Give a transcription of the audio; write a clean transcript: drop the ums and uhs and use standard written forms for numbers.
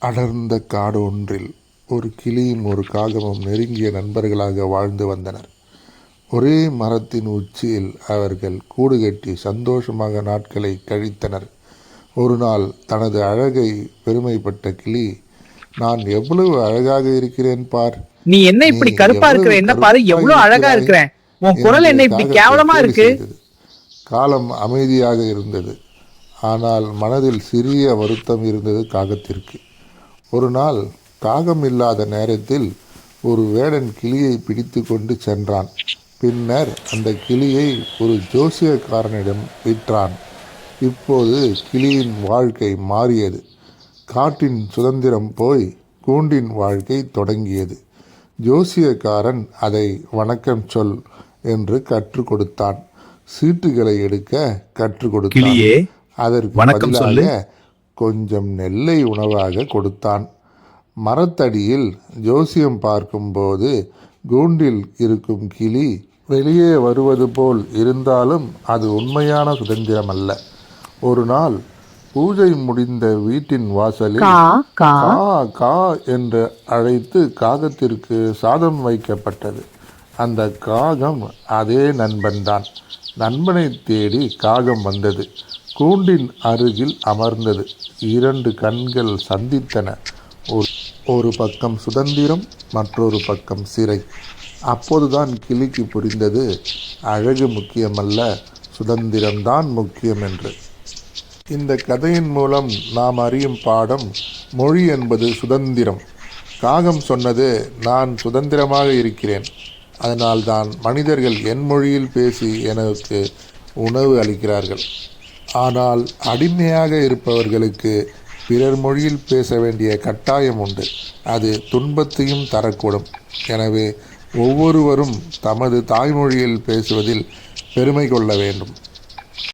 அடர்ந்த காடு ஒன்றில் ஒரு கிளியும் ஒரு காகமும் நெருங்கிய நண்பர்களாக வாழ்ந்து வந்தனர். ஒரே மரத்தின் உச்சியில் அவர்கள் கூடு கட்டி சந்தோஷமாக நாட்களை கழித்தனர். ஒரு நாள் தனது அழகை பெருமைப்பட்ட கிளி, "நான் எவ்வளவு அழகாக இருக்கிறேன் பார், நீ என்ன நீ இப்படி கருப்பா இருக்கிற, எவ்வளவு என்ன பாரு கருப்பாக எவ்வளவு அழகா இருக்கிறாய்" இருக்கிறேன், உன் குரல் என்று என்ன இப்படி காகத்தை கேவலமா கேலி இருக்கு. செய்தது. காலம் அமைதியாக இருந்தது. ஆனால் மனதில் சிறிய வருத்தம் இருந்தது காகத்திற்கு. ஒரு நாள் காகம் இல்லாத நேரத்தில் ஒரு வேடன் கிளியை பிடித்து கொண்டு சென்றான். பின்னர் அந்த கிளியை ஒரு ஜோசியக்காரனிடம் விற்றான். இப்போது கிளியின் வாழ்க்கை மாறியது. காட்டின் சுதந்திரம் போய் கூண்டின் வாழ்க்கை தொடங்கியது. ஜோசியக்காரன் அதை வணக்கம் சொல் என்று கற்றுக் கொடுத்தான். சீட்டுகளை எடுக்க கற்றுக் கொடுத்தான். கிளியே, அதற்கு வணக்கம் சொல்லு. பதிலாக கொஞ்சம் நெல்லை உணவாக கொடுத்தான். மரத்தடியில் ஜோசியம் பார்க்கும்போது கூண்டில் இருக்கும் கிளி வெளியே வருவது போல் இருந்தாலும் அது உண்மையான சுதந்திரம் அல்ல. ஒரு நாள் பூஜை முடிந்த வீட்டின் வாசலில் கா கா என்று அழைத்து காகத்திற்கு சாதம் வைக்கப்பட்டது. அந்த காகம் அதே நண்பன்தான். நண்பனை தேடி காகம் வந்தது. கூண்டின் அருகில் அமர்ந்தது. இரண்டு கண்கள் சந்தித்தன. ஒரு பக்கம் சுதந்திரம், மற்றொரு பக்கம் சிறை. அப்போதுதான் கிளிக்கு புரிந்தது, அழகு முக்கியமல்ல, சுதந்திரம்தான் முக்கியம் என்று. இந்த கதையின் மூலம் நாம் அறியும் பாடம், மொழி என்பது சுதந்திரம். காகம் சொன்னது, நான் சுதந்திரமாக இருக்கிறேன், அதனால்தான் மனிதர்கள் என் மொழியில் பேசி எனக்கு உணவு அளிக்கிறார்கள். ஆனால் அடிமையாக இருப்பவர்களுக்கு பிறர் மொழியில் பேச வேண்டிய கட்டாயம் உண்டு. அது துன்பத்தையும் தரக்கூடும். எனவே ஒவ்வொருவரும் தமது தாய்மொழியில் பேசுவதில் பெருமை கொள்ள வேண்டும்.